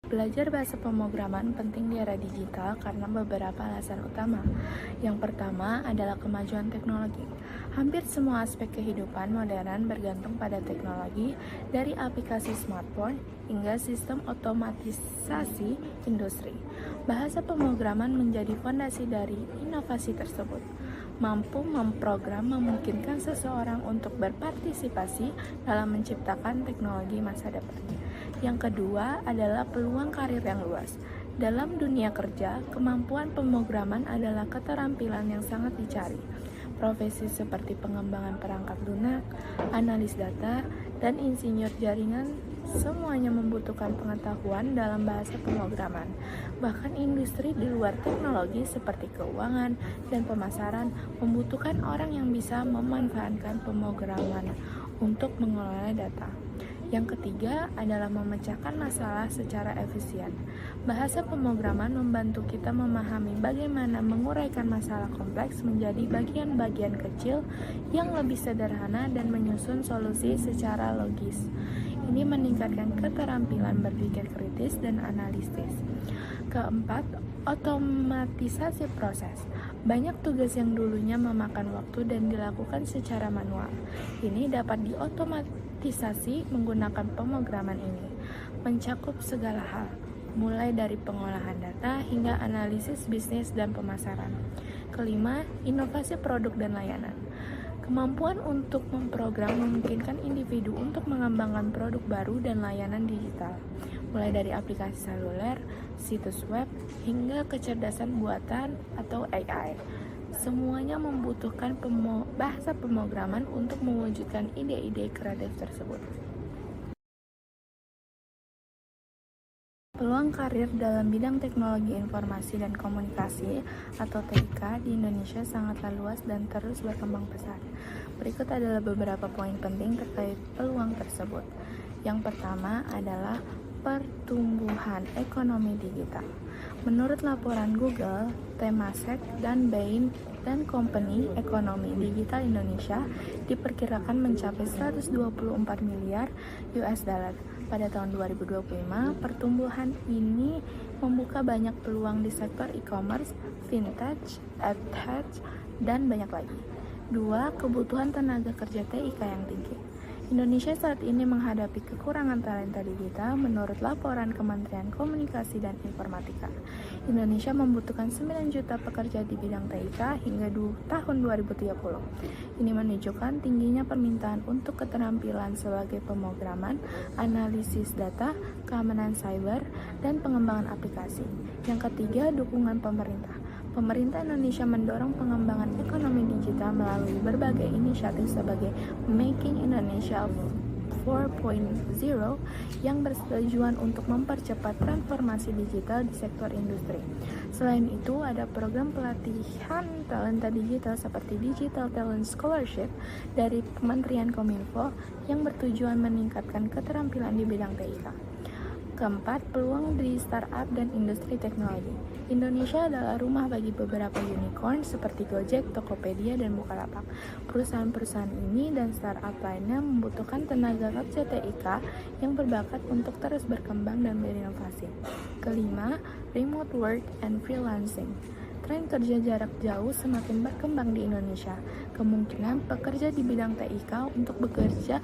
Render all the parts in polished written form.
Belajar bahasa pemrograman penting di era digital karena beberapa alasan utama. Yang pertama adalah kemajuan teknologi. Hampir semua aspek kehidupan modern bergantung pada teknologi, dari aplikasi smartphone hingga sistem otomatisasi industri. Bahasa pemrograman menjadi fondasi dari inovasi tersebut. Mampu memprogram memungkinkan seseorang untuk berpartisipasi dalam menciptakan teknologi masa depan. Yang kedua adalah peluang karir yang luas. Dalam dunia kerja, kemampuan pemrograman adalah keterampilan yang sangat dicari. Profesi seperti pengembangan perangkat lunak, analis data, dan insinyur jaringan semuanya membutuhkan pengetahuan dalam bahasa pemrograman. Bahkan industri di luar teknologi seperti keuangan dan pemasaran membutuhkan orang yang bisa memanfaatkan pemrograman untuk mengelola data. Yang ketiga adalah memecahkan masalah secara efisien. Bahasa pemrograman membantu kita memahami bagaimana menguraikan masalah kompleks menjadi bagian-bagian kecil yang lebih sederhana dan menyusun solusi secara logis. Ini meningkatkan keterampilan berpikir kritis dan analitis. Keempat, otomatisasi proses. Banyak tugas yang dulunya memakan waktu dan dilakukan secara manual. Ini dapat diotomatisasi menggunakan pemrograman ini. Mencakup segala hal, mulai dari pengolahan data hingga analisis bisnis dan pemasaran. Kelima, inovasi produk dan layanan. Kemampuan untuk memprogram memungkinkan individu untuk mengembangkan produk baru dan layanan digital, mulai dari aplikasi seluler, situs web, hingga kecerdasan buatan atau AI. Semuanya membutuhkan bahasa pemrograman untuk mewujudkan ide-ide kreatif tersebut. Peluang karir dalam bidang teknologi informasi dan komunikasi atau TIK di Indonesia sangatlah luas dan terus berkembang pesat. Berikut adalah beberapa poin penting terkait peluang tersebut. Yang pertama adalah pertumbuhan ekonomi digital. Menurut laporan Google, Temasek, dan Bain dan Company, ekonomi digital Indonesia diperkirakan mencapai 124 miliar US dollar. Pada tahun 2025, pertumbuhan ini membuka banyak peluang di sektor e-commerce, fintech, edtech, dan banyak lagi. 2. Kebutuhan tenaga kerja TIK yang tinggi. Indonesia saat ini menghadapi kekurangan talenta digital menurut laporan Kementerian Komunikasi dan Informatika. Indonesia membutuhkan 9 juta pekerja di bidang TIK hingga tahun 2030. Ini menunjukkan tingginya permintaan untuk keterampilan sebagai pemrograman, analisis data, keamanan cyber, dan pengembangan aplikasi. Yang ketiga, dukungan pemerintah. Pemerintah Indonesia mendorong pengembangan ekonomi digital melalui berbagai inisiatif sebagai Making Indonesia 4.0 yang bertujuan untuk mempercepat transformasi digital di sektor industri. Selain itu, ada program pelatihan talenta digital seperti Digital Talent Scholarship dari Kementerian Kominfo yang bertujuan meningkatkan keterampilan di bidang TIK. Keempat, peluang di startup dan industri teknologi. Indonesia adalah rumah bagi beberapa unicorn seperti Gojek, Tokopedia, dan Bukalapak. Perusahaan-perusahaan ini dan startup lainnya membutuhkan tenaga kerja TIK yang berbakat untuk terus berkembang dan berinovasi. Kelima, remote work and freelancing. Tren kerja jarak jauh semakin berkembang di Indonesia. Kemungkinan pekerja di bidang TIK untuk bekerja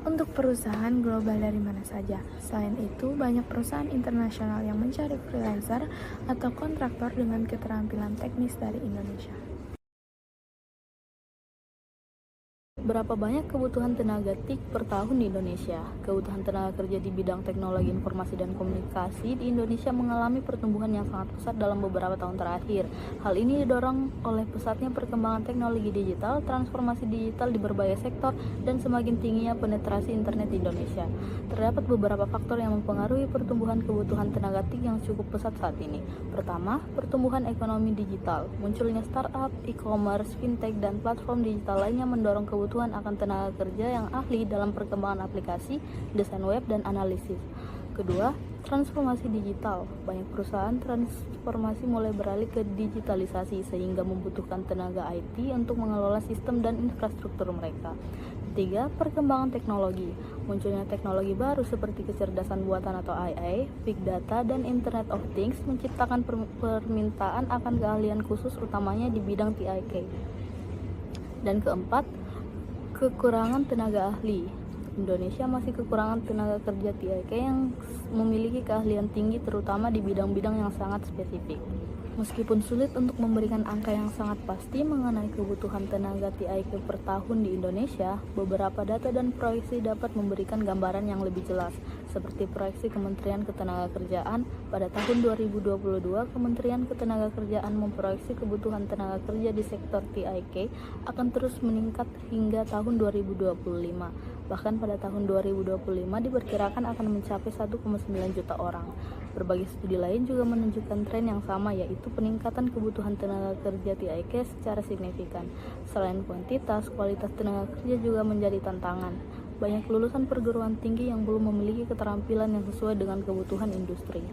untuk perusahaan global dari mana saja. Selain itu, banyak perusahaan internasional yang mencari freelancer atau kontraktor dengan keterampilan teknis dari Indonesia. Berapa banyak kebutuhan tenaga TIK per tahun di Indonesia? Kebutuhan tenaga kerja di bidang teknologi informasi dan komunikasi di Indonesia mengalami pertumbuhan yang sangat pesat dalam beberapa tahun terakhir. Hal ini didorong oleh pesatnya perkembangan teknologi digital, transformasi digital di berbagai sektor, dan semakin tingginya penetrasi internet di Indonesia. Terdapat beberapa faktor yang mempengaruhi pertumbuhan kebutuhan tenaga TIK yang cukup pesat saat ini. Pertama, pertumbuhan ekonomi digital. Munculnya startup, e-commerce, fintech, dan platform digital lainnya mendorong kebutuhan akan tenaga kerja yang ahli dalam perkembangan aplikasi, desain web, dan analisis. Kedua, transformasi digital. Banyak perusahaan transformasi mulai beralih ke digitalisasi sehingga membutuhkan tenaga IT untuk mengelola sistem dan infrastruktur mereka. Ketiga, perkembangan teknologi. Munculnya teknologi baru seperti kecerdasan buatan atau AI, big data, dan Internet of Things menciptakan permintaan akan keahlian khusus utamanya di bidang TIK. Dan keempat, kekurangan tenaga ahli. Indonesia masih kekurangan tenaga kerja TIK yang memiliki keahlian tinggi terutama di bidang-bidang yang sangat spesifik. Meskipun sulit untuk memberikan angka yang sangat pasti mengenai kebutuhan tenaga TIK per tahun di Indonesia, beberapa data dan proyeksi dapat memberikan gambaran yang lebih jelas. Seperti proyeksi Kementerian Ketenagakerjaan, pada tahun 2022, Kementerian Ketenagakerjaan memproyeksi kebutuhan tenaga kerja di sektor TIK akan terus meningkat hingga tahun 2025. Bahkan pada tahun 2025 diperkirakan akan mencapai 1,9 juta orang. Berbagai studi lain juga menunjukkan tren yang sama, yaitu peningkatan kebutuhan tenaga kerja TIK secara signifikan. Selain kuantitas, kualitas tenaga kerja juga menjadi tantangan. Banyak lulusan perguruan tinggi yang belum memiliki keterampilan yang sesuai dengan kebutuhan industri.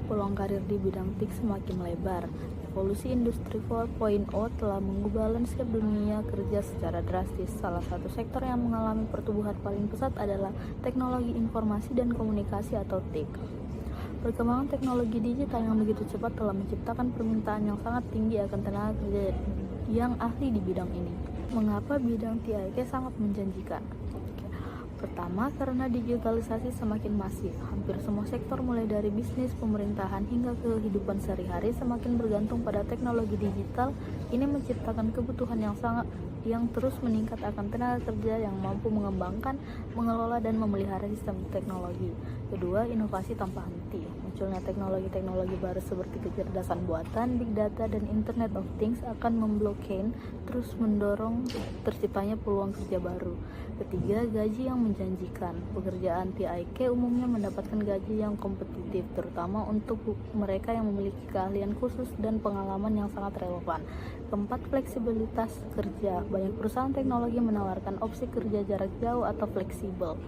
Peluang karir di bidang TIK semakin lebar. Evolusi Industri 4.0 telah mengubah landscape dunia kerja secara drastis. Salah satu sektor yang mengalami pertumbuhan paling pesat adalah teknologi informasi dan komunikasi atau TIK. Perkembangan teknologi digital yang begitu cepat telah menciptakan permintaan yang sangat tinggi akan tenaga kerja yang ahli di bidang ini. Mengapa bidang TIK sangat menjanjikan? Pertama, karena digitalisasi semakin masif. Hampir semua sektor mulai dari bisnis, pemerintahan, hingga kehidupan sehari-hari semakin bergantung pada teknologi digital. Ini menciptakan kebutuhan yang terus meningkat akan tenaga kerja yang mampu mengembangkan, mengelola, dan memelihara sistem teknologi. Kedua, inovasi tanpa henti. Munculnya teknologi-teknologi baru seperti kecerdasan buatan, big data, dan Internet of Things akan memblokir terus mendorong terciptanya peluang kerja baru. Ketiga, gaji yang menjanjikan. Pekerjaan TIK umumnya mendapatkan gaji yang kompetitif, terutama untuk mereka yang memiliki keahlian khusus dan pengalaman yang sangat relevan. Keempat, fleksibilitas kerja. Banyak perusahaan teknologi menawarkan opsi kerja jarak jauh atau fleksibel.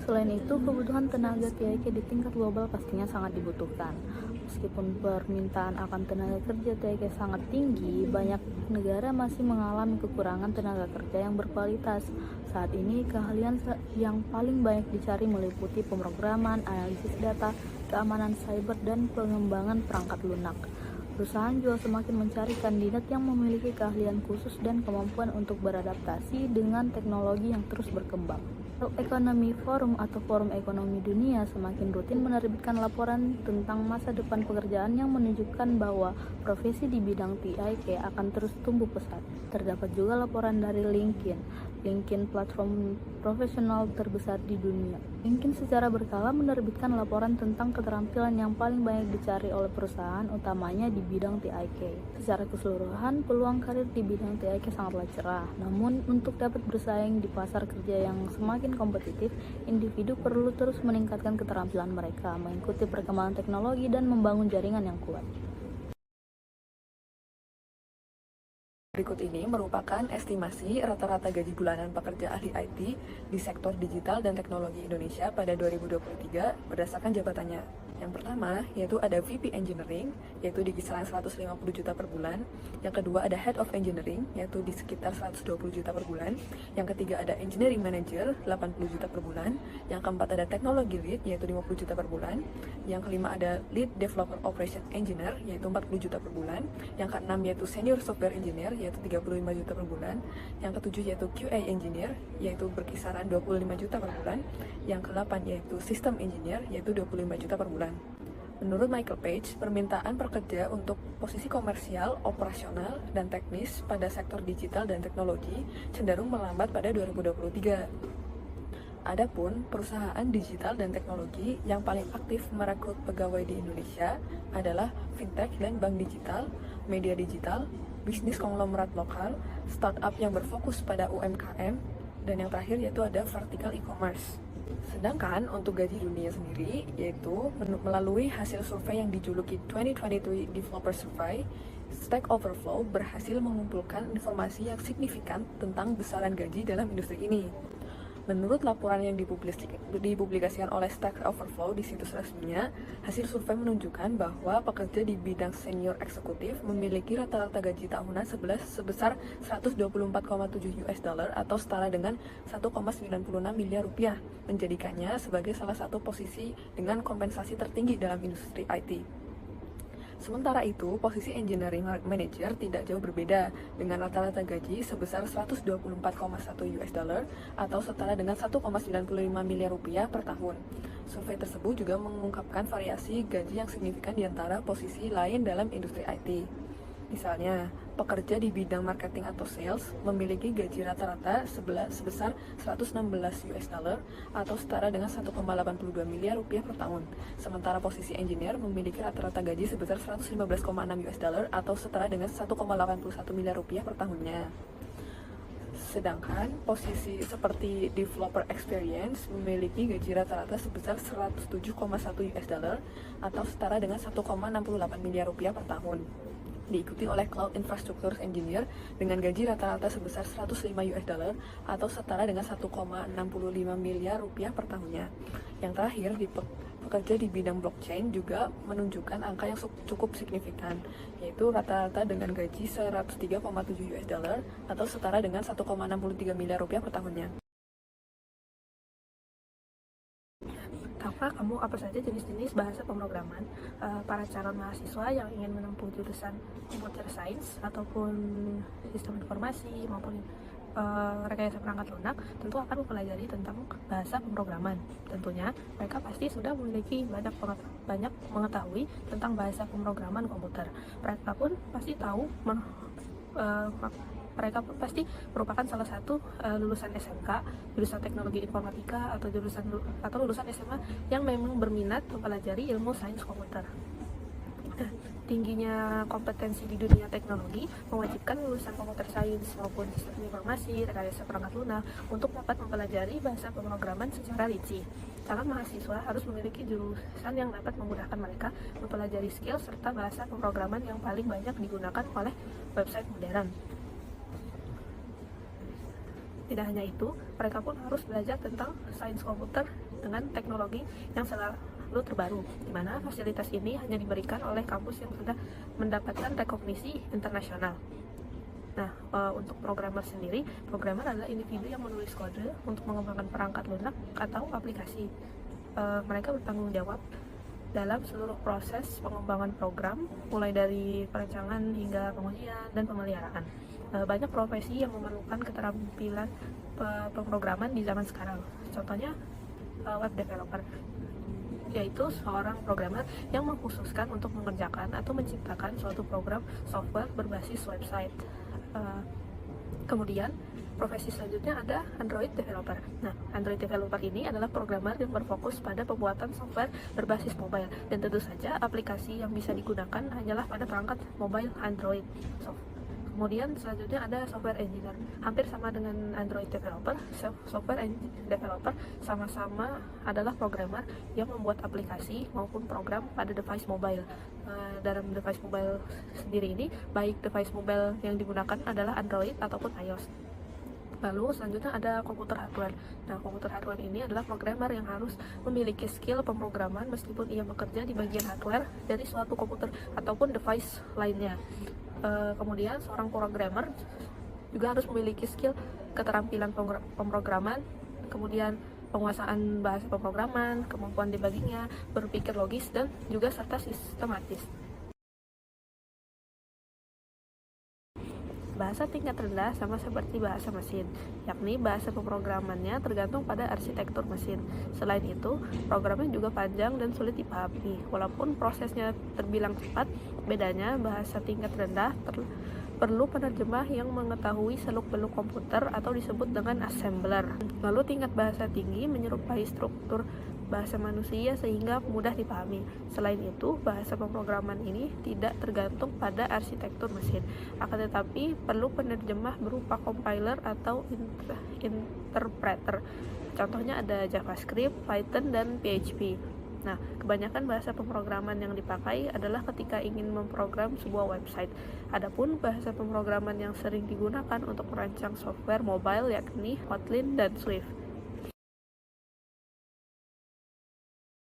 Selain itu, kebutuhan tenaga TIK di tingkat global pastinya sangat dibutuhkan. Meskipun permintaan akan tenaga kerja TIK sangat tinggi, banyak negara masih mengalami kekurangan tenaga kerja yang berkualitas. Saat ini, keahlian yang paling banyak dicari meliputi pemrograman, analisis data, keamanan cyber, dan pengembangan perangkat lunak. Perusahaan juga semakin mencari kandidat yang memiliki keahlian khusus dan kemampuan untuk beradaptasi dengan teknologi yang terus berkembang. World Economic Forum atau Forum Ekonomi Dunia semakin rutin menerbitkan laporan tentang masa depan pekerjaan yang menunjukkan bahwa profesi di bidang TIK akan terus tumbuh pesat. Terdapat juga laporan dari LinkedIn, platform profesional terbesar di dunia. LinkedIn secara berkala menerbitkan laporan tentang keterampilan yang paling banyak dicari oleh perusahaan, utamanya di bidang TIK. Secara keseluruhan, peluang karir di bidang TIK sangatlah cerah. Namun, untuk dapat bersaing di pasar kerja yang semakin kompetitif, individu perlu terus meningkatkan keterampilan mereka, mengikuti perkembangan teknologi, dan membangun jaringan yang kuat. Berikut ini merupakan estimasi rata-rata gaji bulanan pekerja ahli IT di sektor digital dan teknologi Indonesia pada 2023 berdasarkan jabatannya. Yang pertama, yaitu ada VP Engineering, yaitu di kisaran 150 juta per bulan. Yang kedua ada Head of Engineering, yaitu di sekitar 120 juta per bulan. Yang ketiga ada Engineering Manager, 80 juta per bulan. Yang keempat ada Technology Lead, yaitu 50 juta per bulan. Yang kelima ada Lead Developer Operation Engineer, yaitu 40 juta per bulan. Yang keenam yaitu Senior Software Engineer, yaitu 35 juta per bulan. Yang ketujuh yaitu QA Engineer, yaitu berkisaran 25 juta per bulan. Yang kedelapan yaitu System Engineer, yaitu 25 juta per bulan. Menurut Michael Page, permintaan pekerja untuk posisi komersial, operasional, dan teknis pada sektor digital dan teknologi cenderung melambat pada 2023. Adapun perusahaan digital dan teknologi yang paling aktif merekrut pegawai di Indonesia adalah fintech dan bank digital, media digital, bisnis konglomerat lokal, startup yang berfokus pada UMKM, dan yang terakhir yaitu ada vertical e-commerce. Sedangkan untuk gaji dunia sendiri, yaitu melalui hasil survei yang dijuluki 2023 Developer Survey, Stack Overflow berhasil mengumpulkan informasi yang signifikan tentang besaran gaji dalam industri ini. Menurut laporan yang dipublikasikan oleh Stack Overflow di situs resminya, hasil survei menunjukkan bahwa pekerja di bidang senior eksekutif memiliki rata-rata gaji tahunan sebesar 124,7 US dollar atau setara dengan 1,96 miliar rupiah, menjadikannya sebagai salah satu posisi dengan kompensasi tertinggi dalam industri IT. Sementara itu, posisi engineering manager tidak jauh berbeda dengan rata-rata gaji sebesar 124,1 US dollar atau setara dengan 1,95 miliar rupiah per tahun. Survei tersebut juga mengungkapkan variasi gaji yang signifikan di antara posisi lain dalam industri IT. Misalnya, pekerja di bidang marketing atau sales memiliki gaji rata-rata sebesar 116 US dollar atau setara dengan 1,82 miliar rupiah per tahun. Sementara posisi engineer memiliki rata-rata gaji sebesar 115,6 US dollar atau setara dengan 1,81 miliar rupiah per tahunnya. Sedangkan posisi seperti developer experience memiliki gaji rata-rata sebesar 107,1 US dollar atau setara dengan 1,68 miliar rupiah per tahun. Diikuti oleh Cloud Infrastructure Engineer dengan gaji rata-rata sebesar 105 US dollar atau setara dengan 1,65 miliar rupiah per tahunnya. Yang terakhir, pekerja di bidang blockchain juga menunjukkan angka yang cukup signifikan, yaitu rata-rata dengan gaji 103,7 US dollar atau setara dengan 1,63 miliar rupiah per tahunnya. Tahukah kamu apa saja jenis-jenis bahasa pemrograman para calon mahasiswa yang ingin menempuh jurusan computer science ataupun sistem informasi maupun rekayasa perangkat lunak tentu akan mempelajari tentang bahasa pemrograman. Tentunya mereka pasti sudah memiliki banyak mengetahui tentang bahasa pemrograman komputer. Mereka pun pasti tahu mereka pun pasti merupakan salah satu lulusan SMK, jurusan teknologi informatika atau lulusan SMA yang memang berminat mempelajari ilmu sains komputer. Tingginya kompetensi di dunia teknologi mewajibkan lulusan komputer sains maupun sistem informasi, rekayasa perangkat lunak untuk dapat mempelajari bahasa pemrograman secara rinci. Calon mahasiswa harus memiliki jurusan yang dapat memudahkan mereka mempelajari skill serta bahasa pemrograman yang paling banyak digunakan oleh website modern. Tidak hanya itu, mereka pun harus belajar tentang sains komputer dengan teknologi yang selalu terbaru, di mana fasilitas ini hanya diberikan oleh kampus yang sudah mendapatkan rekognisi internasional. Nah, untuk programmer sendiri, programmer adalah individu yang menulis kode untuk mengembangkan perangkat lunak atau aplikasi. Mereka bertanggung jawab dalam seluruh proses pengembangan program, mulai dari perancangan hingga pengujian dan pemeliharaan. Banyak profesi yang memerlukan keterampilan pemrograman di zaman sekarang. Contohnya web developer, yaitu seorang programmer yang mengkhususkan untuk mengerjakan atau menciptakan suatu program software berbasis website. Kemudian profesi selanjutnya ada Android developer. Nah, Android developer ini adalah programmer yang berfokus pada pembuatan software berbasis mobile, dan tentu saja aplikasi yang bisa digunakan hanyalah pada perangkat mobile Android. Kemudian selanjutnya ada software engineer. Hampir sama dengan Android developer, software developer sama-sama adalah programmer yang membuat aplikasi maupun program pada device mobile. Dalam device mobile sendiri ini, baik device mobile yang digunakan adalah Android ataupun iOS. Lalu selanjutnya ada komputer hardware. Nah, komputer hardware ini adalah programmer yang harus memiliki skill pemrograman meskipun ia bekerja di bagian hardware dari suatu komputer ataupun device lainnya. Kemudian seorang programmer juga harus memiliki skill keterampilan pemrograman, kemudian penguasaan bahasa pemrograman, kemampuan debuggingnya, berpikir logis, dan juga serta sistematis. Bahasa tingkat rendah sama seperti bahasa mesin, yakni bahasa pemrogramannya tergantung pada arsitektur mesin. Selain itu, programnya juga panjang dan sulit dipahami. Walaupun prosesnya terbilang cepat, bedanya bahasa tingkat rendah perlu penerjemah yang mengetahui seluk-beluk komputer atau disebut dengan assembler. Lalu tingkat bahasa tinggi menyerupai struktur bahasa manusia sehingga mudah dipahami. Selain itu, bahasa pemrograman ini tidak tergantung pada arsitektur mesin, akan tetapi perlu penerjemah berupa compiler atau interpreter. Contohnya ada JavaScript, Python, dan PHP. Nah, kebanyakan bahasa pemrograman yang dipakai adalah ketika ingin memprogram sebuah website. Adapun bahasa pemrograman yang sering digunakan untuk merancang software mobile yakni Kotlin dan Swift.